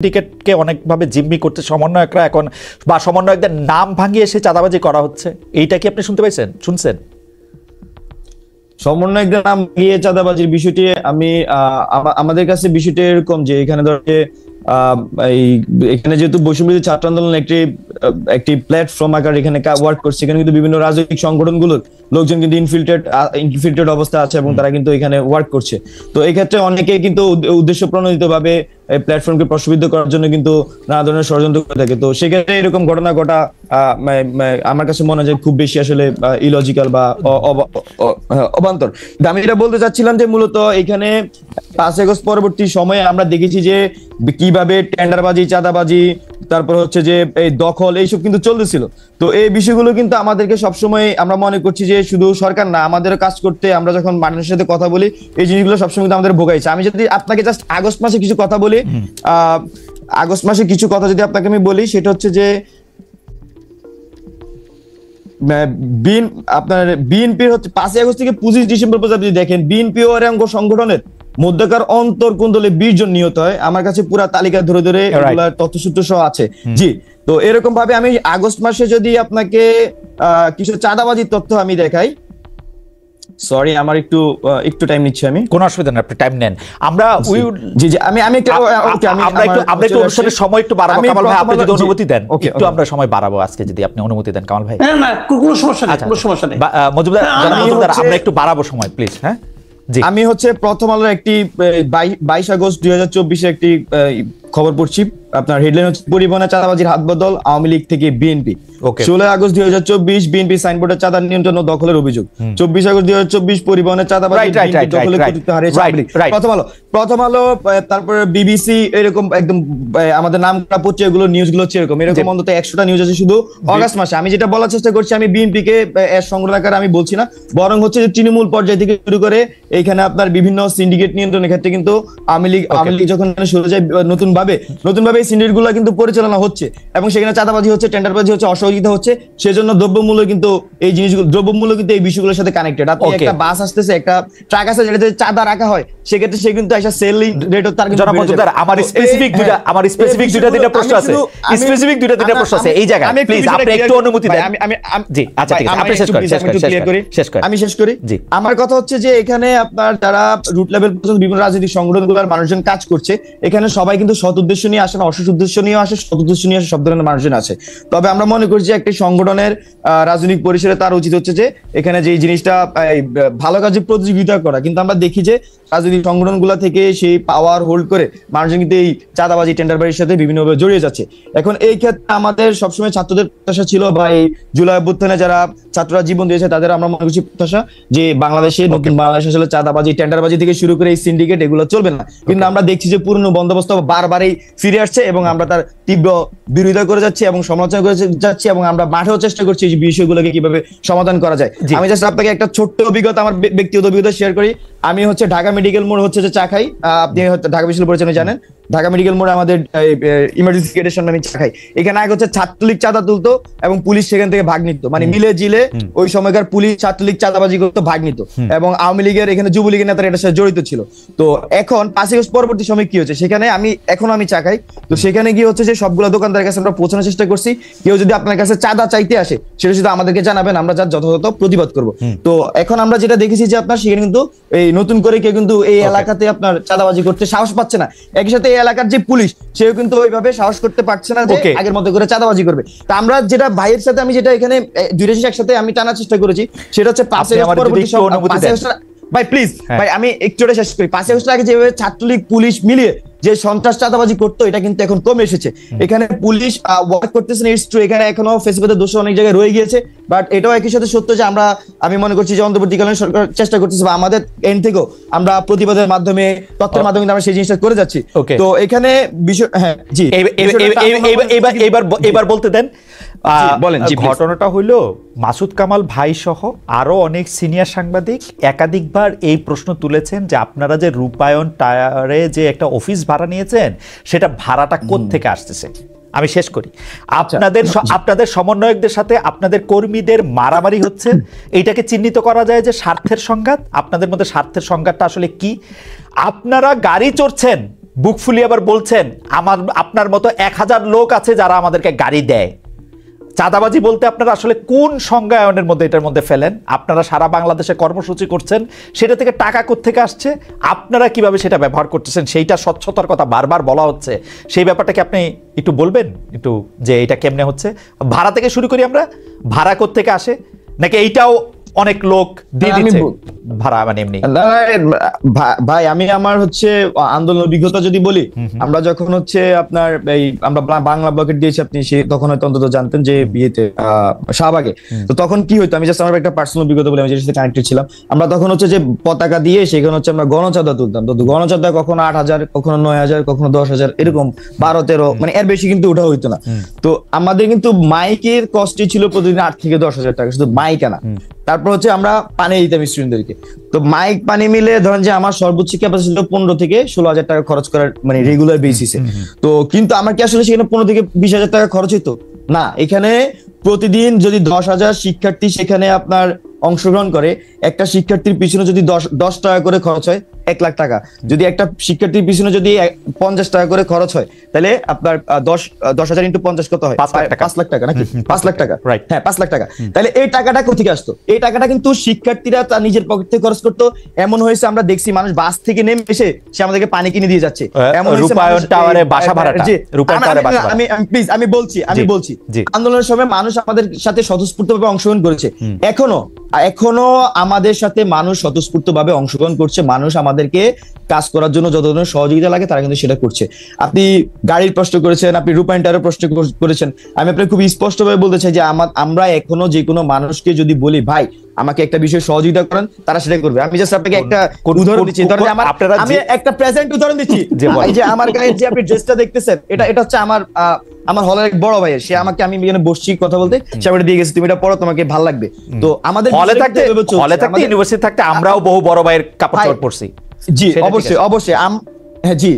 টিকেটকে অনেকভাবে জিম্মি করতে সমন্বয়করা এখন বা সমন্বয়কদের নাম ভাঙিয়ে এসে চাঁদাবাজি করা হচ্ছে, এইটা কি আপনি শুনতে পাইছেন, শুনছেন? সমন্বয়কদের নাম ভাঙিয়ে চাঁদাবাজির বিষয়টি আমি আমাদের কাছে বিষয়টি এরকম যে এখানে ধরে এখানে যেহেতু বৈষম্যবিরোধী ছাত্র আন্দোলন একটি প্ল্যাটফর্ম আকার এখানে ওয়ার্ক করছে, এখানে কিন্তু বিভিন্ন রাজনৈতিক সংগঠনগুলোর লোকজন কিন্তু ইনফিল্ট্রেটেড অবস্থা আছে এবং তারা কিন্তু এখানে ওয়ার্ক করছে। তো এই ক্ষেত্রে অনেকে কিন্তু উদ্দেশ্য প্রণোদিত ভাবে এই প্ল্যাটফর্মকে প্রশ্নবিদ্ধ করার জন্য কিন্তু নানা ধরনের ষড়যন্ত্র করে থাকে। তো সেক্ষেত্রে এরকম ঘটনা ঘটা আমার কাছে মনে হয় খুব বেশি আসলে ইলজিক্যাল বা অবান্তর। আমি যেটা বলতে চাচ্ছিলাম যে মূলত এখানে 5 আগস্ট পরবর্তী সময়ে আমরা দেখেছি যে কিভাবে টেন্ডারবাজি, চাঁদাবাজি, তারপর হচ্ছে যে এই দখল, এইসব কিন্তু চলতেছিল। তো এই বিষয়গুলো কিন্তু আমাদেরকে সবসময় আমরা মনে করছি যে শুধু সরকার না, আমাদেরও কাজ করতে, আমরা যখন মানুষের সাথে কথা বলি এই জিনিসগুলো সবসময় কিন্তু আমাদের ভোগাইছে। আমি যদি আপনাকে জাস্ট আগস্ট মাসে কিছু কথা বলি, আগস্ট মাসে কিছু কথা যদি আপনাকে আমি বলি, সেটা হচ্ছে যে আপনার বিএনপির হচ্ছে 5 আগস্ট থেকে 25 ডিসেম্বর পর্যন্ত যদি দেখেন, বিএনপি ও অঙ্গ সংগঠনের মধ্যকার অন্তর্কুন্দলে 20 জন নিহত হয়। আমার কাছে পুরো তালিকা ধরে ধরে তথ্যসূত্র সহ আছে। জি, তো এরকম ভাবে আমি আগস্ট মাসে যদি আপনাকে কিছু চাঁদাবাজির তথ্য আমি দেখাই, সরি আমার একটু টাইম নিচ্ছি, আমি কোনো অসুবিধা নেই, আপনি টাইম নেন। আমরা আমরা একটু অনুষ্ঠানের সময় একটু বাড়াবো কামাল ভাই, আপনি যদি অনুমতি দেন একটু আমরা সময় বাড়াবো আজকে, যদি আপনি অনুমতি দেন কামাল ভাই। না কোনো সমস্যা নেই, কোনো সমস্যা নেই। মজুমদার আমরা একটু বাড়াবো সময় প্লিজ। হ্যাঁ, আমি হচ্ছে প্রথম আলোর একটি 22 আগস্ট 2024 একটি খবর পড়ছি। আপনার হেডলাইন হচ্ছে পরিবহনে চাঁদাবাজির হাত বদল আওয়ামী লীগ থেকে বিএনপি। 16 আগস্ট 2024 বিএনপি সাইনবোর্ডে চাঁদা নিয়ন্ত্রণ ও দখলের অভিযোগ। 24 আগস্ট 2024 পরিবহনে চাঁদাবাজি দখলের কর্তৃত্ব হারিয়েছে আওয়ামী লীগ। প্রথম আলো, তারপরে বিবিসি, এরকম একদম আমাদের নাম করা পত্রিকা গুলো নিউজগুলো হচ্ছে এরকম অন্তত 100টা নিউজ আছে শুধু অগাস্ট মাসে। আমি যেটা বলার চেষ্টা করছি, আমি বিএনপি কে সংগ্রহ আকারে আমি বলছি না, বরং হচ্ছে যে তৃণমূল পর্যায় থেকে শুরু করে এখানে আপনার বিভিন্ন সিন্ডিকেট নিয়ন্ত্রণের ক্ষেত্রে কিন্তু আওয়ামী লীগ যখন সরে যায় নতুন ভাবে এই সিন্ডিকেট গুলো কিন্তু পরিচালনা হচ্ছে এবং সেখানে চাঁদাবাজি হচ্ছে, টেন্ডারবাজি হচ্ছে, অসহযোগিতা হচ্ছে। সেজন্য দ্রব্যমূল্য কিন্তু এই জিনিসগুলো, দ্রব্যমূল্য কিন্তু এই বিষয়গুলোর সাথে কানেক্টেড। আপনি একটা বাস আসতেছে, একটা ট্রাক আছে যেটাতে চাঁদা রাখা হয়, সেক্ষেত্রে সে কিন্তু একটা সেলিং রেট তার কিন্তু আমার স্পেসিফিক দুইটা প্রশ্ন আছে, এই জায়গায় প্লিজ আপনি একটু অনুমতি দেন। জি আচ্ছা ঠিক আছে, আপনি শেষ করেন। আমি শেষ করি। আমার কথা হচ্ছে যে এখানে আপনার যারা রুট লেভেল পর্যন্ত বিভিন্ন রাজনৈতিক সংগঠনগুলোর মানুষজন কাজ করছে, এখানে সবাই কিন্তু সৎ উদ্দেশ্য নিয়ে আসে না, অসৎ উদ্দেশ্য নিয়ে আসে, সৎ উদ্দেশ্য নিয়ে আসে, সব ধরনের মানুষজন আছে। তবে আমরা মনে করি যে একটি সংগঠনের রাজনৈতিক পরিসরে তার উচিত হচ্ছে যে এখানে যে জিনিসটা ভালো কাজে প্রতিযোগিতা করা, কিন্তু আমরা দেখি যে রাজনৈতিক সংগঠনগুলো থেকে সেই পাওয়ার হোল্ড করে মানুষজন কিন্তু এই চাঁদাবাজি, টেন্ডারবাজির সাথে বিভিন্নভাবে জড়িয়ে যাচ্ছে। এখন এই ক্ষেত্রে আমাদের সবসময় ছাত্রদের প্রত্যাশা ছিল, বা এই জুলাই অভ্যুত্থানে যারা ছাত্ররা জীবন দিয়েছে তাদের আমরা মনে করছি প্রত্যাশা যে বাংলাদেশে নতুন বাংলাদেশ আসলে চাঁদাবাজি, টেন্ডারবাজি থেকে শুরু করে এই সিন্ডিকেট এগুলো চলবে না। কিন্তু আমরা দেখছি যে পুরনো বন্দোবস্ত বারবারই ফিরে আসছে এবং আমরা তার তীব্র বিরোধিতা করে যাচ্ছি এবং সমালোচনা করে যাচ্ছি এবং আমরা মাঠেও চেষ্টা করছি এই বিষয়গুলোকে কিভাবে সমাধান করা যায়। আমি জাস্ট আপনাকে একটা ছোট্ট অভিজ্ঞতা, আমার ব্যক্তিগত অভিজ্ঞতা শেয়ার করি। আমি হচ্ছে ঢাকা মেডিকেল মোড় হচ্ছে যে চা খাই, আপনি হয়তো ঢাকা বিশ্ববিদ্যালয় জানেন, ঢাকা মেডিকেল মোড়ে আমাদের ইমার্জেন্সি গেটের সামনে আমি চা খাই। এখানে আগে হচ্ছে ছাত্রলীগ চাঁদা তুলতো এবং পুলিশ সেখান থেকে ভাগ নিত, মানে মিলে জিলে ওই সময়কার পুলিশ ছাত্রলীগ চাঁদাবাজি করতো, ভাগ নিত এবং আওয়ামী লীগের এখানে যুবলীগের নেতারা এটার সাথে জড়িত ছিল। তো এখন 5 আগস্ট পরবর্তী সময় কি হচ্ছে, সেখানে আমি চা খাই, তো সেখানে কি হচ্ছে যে সবগুলো দোকানদারের কাছে আমরা পৌঁছানোর চেষ্টা করছি, কেউ যদি আপনার কাছে চাঁদা চাইতে আসে সেটা শুধু আমাদেরকে জানাবেন, আমরা যার যথাযথ প্রতিবাদ করব। তো এখন আমরা যেটা দেখেছি যে আপনার সেখানে কিন্তু এই নতুন করে কেউ কিন্তু এই এলাকাতে আপনার চাঁদাবাজি করতে সাহস পাচ্ছে না। একই সাথে এই এলাকার যে পুলিশ, সেও কিন্তু ওইভাবে সাহস করতে পারছে না যে আগের মতো করে চাঁদাবাজি করবে। তা আমরা যেটা ভাইয়ের সাথে আমি যেটা এখানে দুইটা জিনিস একসাথে আমি টানার চেষ্টা করেছি, সেটা হচ্ছে 5 আগস্ট পরবর্তী ভাই প্লিজ ভাই আমি একটু শেষ করি। 5 আগস্ট আগে যেভাবে ছাত্রলীগ পুলিশ মিলিয়ে যে সন্ত্রাস চাঁদাবাজি করতো, এটা কিন্তু এখন কমে এসেছে। এখানে পুলিশ ওয়ার্ক করতেছে, ইটস ট্রু, এখানে এখনো ফেসবুকের দোষ অনেক জায়গায় রয়ে গিয়েছে, বাট এটাও একই সাথে সত্য যে আমি মনে করছি যে অন্তর্বর্তীকালীন সরকার চেষ্টা করতেছে, বা আমাদের এন্ড থেকেও আমরা প্রতিবাদের মাধ্যমে, তথ্যের মাধ্যমে আমরা সেই জিনিসটা করে যাচ্ছি। তো এখানে বিষয়, হ্যাঁ জি, এবার বলতে দেন। ঘটনাটা হইল মাসুদ কামাল ভাই সহ আরো অনেক সিনিয়র সাংবাদিক একাধিকবার এই প্রশ্ন তুলেছেন যে আপনারা যে রূপায়ণ টায়ারে যে একটা অফিস ভাড়া নিয়েছেন, সেটা ভাড়াটা কোত্থেকে আসতেছে। আমি শেষ করি। আপনাদের সমন্বয়কদের সাথে আপনাদের কর্মীদের মারামারি হচ্ছে, এইটাকে চিহ্নিত করা যায় যে স্বার্থের সংঘাত। আপনাদের মধ্যে স্বার্থের সংঘাতটা আসলে কি? আপনারা গাড়ি চড়ছেন বুক ফুলিয়ে আবার বলছেন আপনার মতো 1000 লোক আছে যারা আমাদেরকে গাড়ি দেয়। চাঁদাবাজি বলতে আপনারা আসলে কোন সংজ্ঞায়নের মধ্যে এটার মধ্যে ফেলেন? আপনারা সারা বাংলাদেশে কর্মসূচি করছেন, সেটা থেকে টাকা কোত্থেকে আসছে, আপনারা কিভাবে সেটা ব্যবহার করতেছেন, সেইটা স্বচ্ছতার কথা বারবার বলা হচ্ছে। সেই ব্যাপারটাকে আপনি একটু বলবেন একটু, যে এটা কেমনে হচ্ছে? ভাড়া থেকে শুরু করি আমরা, ভাড়া কোত্থেকে আসে, নাকি এইটাও অনেক লোক দিয়ে দিচ্ছে ভাড়া? মানে এমনি ভাই, আমি আমার হচ্ছে আন্দোলন অভিজ্ঞতা যদি বলি, আমরা যখন হচ্ছে আপনার এই আমরা বাংলা ব্লকেট দিয়েছি, আপনি তখন হয়তো অন্তত জানতেন যে বিয়েতে শাহবাগে, তো তখন কি হইতো, আমি জাস্ট আমার একটা পার্সোনাল অভিজ্ঞতা বলে আমি যেটার সাথে কানেক্টেড ছিলাম। আমরা তখন হচ্ছে যে পতাকা দিয়ে সেখানে হচ্ছে আমরা গণচাঁদা তুলতাম। তো গণচাঁদা কখনো 8000, কখনো 9000, কখনো 10000, এরকম 12-13, মানে এর বেশি কিন্তু ওঠা হইতো না। তো আমাদের কিন্তু মাইকের কস্টই ছিল প্রতিদিন 8 থেকে 10,000 টাকা, শুধু মাইক আনা। তারপর হচ্ছে আমরা পানি দিতাম স্টুডেন্টদেরকে। তো মাইক পানি মিলে ধরেন যে আমার সর্বোচ্চ ক্যাপাসিটি ছিল 15 থেকে 16,000 টাকা খরচ করার, মানে রেগুলার বেসিসে। তো কিন্তু আমার কি আসলে সেখানে 15 থেকে 20,000 টাকা খরচ হইতো না? এখানে প্রতিদিন যদি 10,000 শিক্ষার্থী সেখানে আপনার অংশগ্রহণ করে, একটা শিক্ষার্থীর পিছনে যদি 10 টাকা করে খরচ হয় 1 লাখ টাকা। যদি একটা শিক্ষার্থীর পিছনে যদি 50 টাকা করে খরচ হয়, তাহলে আপনার 10,000 ইন্টু 50 কত হয়? 5 লাখ টাকা নাকি? 5 লাখ টাকা, হ্যাঁ 5 লাখ টাকা। তাহলে এই টাকাটা কোথেকে আসতো? এই টাকাটা কিন্তু শিক্ষার্থীরা তার নিজের পকেট থেকে খরচ করতো। এমন হয়েছে আমরা দেখছি মানুষ বাস থেকে নেমে এসে সে আমাদেরকে পানি কিনে দিয়ে যাচ্ছে। এমন হয়েছে রূপায়ণ টাওয়ারে বাসা ভাড়াটা, রূপায়ণ টাওয়ারে বাসা ভাড়া। আমি বলছি আন্দোলনের সময় মানুষ আমাদের সাথে স্বতঃস্ফূর্তভাবে অংশগ্রহণ করেছে। এখনো আমাদের সাথে মানুষ স্বতঃস্ফূর্তভাবে অংশগ্রহণ করছে। মানুষ আমাদেরকে কাজ করার জন্য যত ধরনের সহযোগিতা লাগে তারা কিন্তু সেটা করছে। আপনি গাড়ির প্রশ্ন করেছেন, আপনি রূপায়ণ টাওয়ারের প্রশ্ন করেছেন। আমি আপনাকে খুব স্পষ্টভাবে বলতে চাই যে আমরা এখনো যে কোনো মানুষকে যদি বলি ভাই আমাকে একটা বিষয়ে সহযোগিতা করেন, তারা সেটা করবে। আমি জাস্ট আপনাকে একটা উদাহরণ দিচ্ছি। আমি একটা প্রেজেন্ট উদাহরণ দিচ্ছি। এই যে আমার গায়ে যে আপনি ড্রেসটা দেখতেছেন, এটা হচ্ছে আমার হলের এক বড় ভাইয়ের। সে আমাকে, আমি এখানে বসছি কথা বলতে, সে আমাকে দিয়ে গেছে তুমি এটা পড়ো, তোমাকে ভালো লাগবে। তো আমাদের হলে থাকতে ইউনিভার্সিটি থাকতে আমরাও বহু বড় ভাইয়ের কাপড় চোপড় পরছি। জি অবশ্যই। হ্যাঁ জি,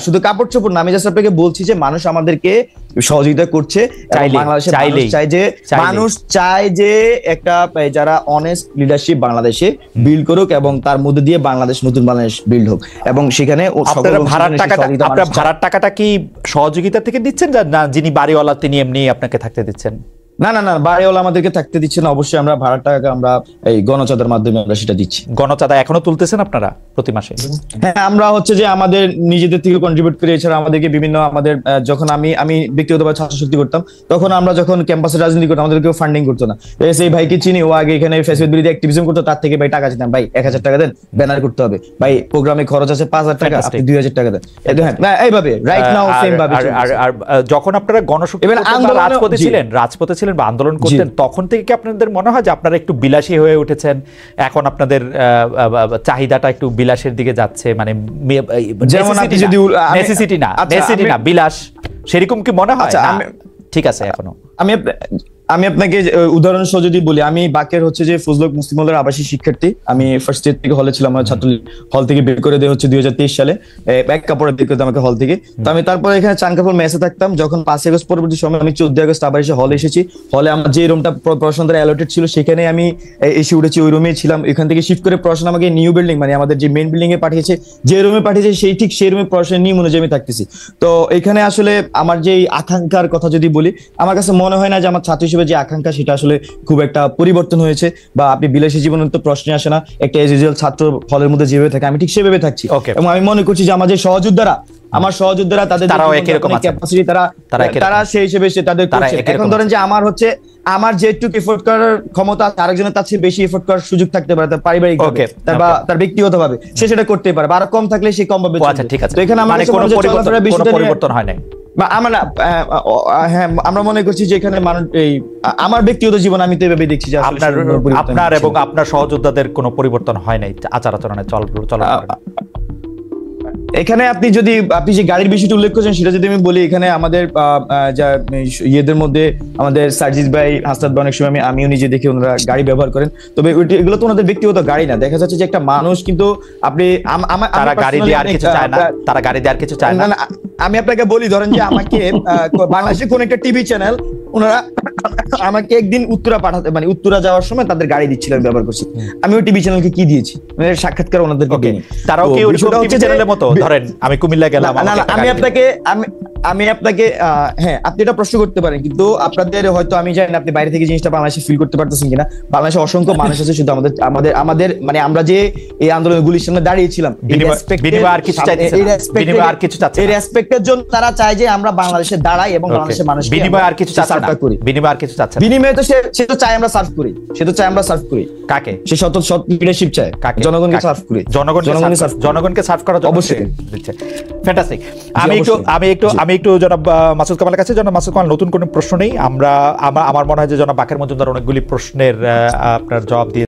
শুধু কাপড় চোপড় না, আমি জাস্ট আপনাকে বলছি যে মানুষ আমাদেরকে সহযোগিতা করছে। মানুষ চায় যে একটা যারা অনেস্ট লিডারশিপ বাংলাদেশে বিল্ড করুক এবং তার মধ্যে দিয়ে নতুন বাংলাদেশ বিল্ড হোক। এবং সেখানে ভাড়ার টাকাটা কি সহযোগিতা থেকে দিচ্ছেন, না যিনি বাড়িওয়ালা তিনি এমনি আপনাকে থাকতে দিচ্ছেন? না, বাড়িওয়ালা আমাদেরকে থাকতে দিচ্ছে না। অবশ্যই আমরা ভাড়ার টাকা আমরা এই গণচাঁদার মাধ্যমে আমরা সেটা দিচ্ছি। গণচাঁদা এখনো তুলতেছেন আপনারা প্রতি মাসে? হ্যাঁ, আমরা হচ্ছে যে আমাদের নিজেদের থেকে কন্ট্রিবিউট করে, এছাড়া আমাদেরকে বিভিন্ন আমাদের যখন আমি ব্যক্তিগতভাবে ছাত্র শক্তি করতাম, তখন আমরা যখন ক্যাম্পাসে রাজনীতি করতাম আমাদের কেউ ফান্ডিং করতো না। সেই ভাইকে চিনি, ও আগে এখানে ফেসবুক বিরোধী অ্যাক্টিভিজম করতো, তার থেকে ভাই টাকা চাইতাম, ভাই 1000 টাকা দেন, ব্যানার করতে হবে, ভাই প্রোগ্রামে খরচ আছে 5000 টাকা, আপনি 2000 টাকা দেন। এইভাবে রাইট নাও সেম ভাবে। আর যখন আপনারা গণশক্তি রাজপথে ছিলেন বা আন্দোলন করতেন, তখন থেকে কি আপনাদের মনে হয় যে আপনারা একটু বিলাসী হয়ে উঠেছেন? এখন আপনাদের চাহিদাটা একটু বিলাসের দিকে যাচ্ছে, মানে নেসেসিটি না বিলাস, সেরকম কি মনে হয়? ঠিক আছে, এখনো আমি আপনাকে উদাহরণ সহ যদি বলি, আমি বাকের হচ্ছে যে ফজলক মুসলিম হলের আবাসিক শিক্ষার্থী। আমি ফার্স্ট ইয়ার থেকে হলে ছিলাম, আমার ছাত্র হল থেকে বের করে দেওয়া হচ্ছে 2023 সালে, এক কাপড়ে বের করে আমাকে হল থেকে। তো আমি তারপরে এখানে চানকাপুর মেসে থাকতাম। যখন 5 আগস্ট পরবর্তী সময় আমি 14 আগস্ট আবার এসে হলে এসেছি। হলে আমার যে রুমটা পড়াশোনা দ্বারা অ্যালোটেড ছিল সেখানে আমি এসে উঠেছি, ওই রুমে ছিলাম। এখান থেকে শিফট করে পড়াশোনা আমাকে নিউ বিল্ডিং, মানে আমাদের যে মেইন বিল্ডিং এ পাঠিয়েছে, যে রুমে পাঠিয়েছে সেই রুমে পড়াশোনা নিয়ম অনুযায়ী আমি থাকতেছি। তো এখানে আসলে আমার যে আকাঙ্ক্ষার কথা যদি বলি, আমার কাছে মনে হয় না যে আমার ছাত্র হিসেবে যে আকাঙ্ক্ষা সেটা আসলে খুব একটা পরিবর্তন হয়েছে। বা আপনি বিলাসী জীবনের তো প্রশ্নই আসে না, একটা এজ ইউজুয়াল ছাত্র হলের মধ্যে যেভাবে থাকে আমি ঠিক সেভাবে থাকছি। এবং আমি মনে করছি যে আমাদের সহযোদ্ধারা তাদের ক্যাপাসিটি তারা সেই হিসেবে তাদের করছে। এখন ধরেন যে আমার যেটুকু এফোর্ট করার ক্ষমতা আরেকজনের তার চেয়ে বেশি এফোর্ট করার সুযোগ থাকতে পারে, তার পারিবারিক তার ব্যক্তিগত ভাবে সে সেটা করতে পারে, আর কম থাকলে সে কম ভাবে। তো এখানে আমাদের কোনো পরিবর্তন হয় না। আমরা মনে করছি যে এখানে আমার ব্যক্তিগত জীবন আমি তো এভাবে দেখছি যে আপনার এবং আপনার সহযোদ্ধাদের কোনো পরিবর্তন হয় নাই আচার আচরণে চল। এখানে আপনি যে গাড়ির বিষয়টা উল্লেখ করেছেন সেটা যদি আমি বলি, এখানে আমাদের যা ইয়েদের মধ্যে আমাদের সার্জিস ভাই, হাসনাত ভাই, অনেক সময় আমিও নিজে দেখি ওনারা গাড়ি ব্যবহার করেন। তবে এগুলো তো ওনাদের ব্যক্তিগত গাড়ি না। দেখা যাচ্ছে যে একটা মানুষ কিন্তু আপনি তারা গাড়ি দিয়ে আর কিছু চায় না। আমি আপনাকে বলি, ধরেন যে আমাকে বাংলাদেশের কোন একটা টিভি চ্যানেল ওনারা আমাকে একদিন উত্তরা পাঠাতে মানে উত্তরা যাওয়ার সময় তাদের গাড়ি দিচ্ছিলেন, ব্যবহার করছি। আমি ওই টিভি চ্যানেলকে কি দিয়েছি, মানে সাক্ষাৎকার ওনাদেরকে দিইনি। তারাও কি ওই টিভি চ্যানেলের মতো ধরেন আমি কুমিল্লা গেলাম, না আমি আপনাকে হ্যাঁ আপনি এটা প্রশ্ন করতে পারেন, কিন্তু আপনাদের হয়তো আমি জানি না আপনি বাইরে থেকে জিনিসটা বাংলাদেশে ফিল করতে পারতেছেন কিনা। বাংলাদেশে অসংখ্য মানুষ আছে, শুধু আমাদের মানে আমরা যে এই আন্দোলনগুলির সামনে দাঁড়িয়েছিলাম এই রেসপেক্টের জন্য তারা চায় যে আমরা বাংলাদেশে দাঁড়াই এবং বাংলাদেশের মানুষ বিনিময় আর কিছু করি, বিনিময় আর কিছু চাচ্ছে না। বিনিময় তো সে তো চায় আমরা সার্ভ করি, সে তো চায় আমরা সার্ভ করি। কাকে? সে সৎ লিডারশিপ চায়, জনগণকে সার্ভ করি, জনগণকে সার্ভ করার জন্য অবশ্যই দিচ্ছে। ফ্যান্টাস্টিক। আমি একটু জনাব মাসুদ কামালের কাছে, জনাব মাসুদ কামাল, নতুন কোনো প্রশ্ন নেই। আমার মনে হয় যে জনাব বাকের মজুমদার অনেকগুলি প্রশ্নের আপনার জবাব দিয়ে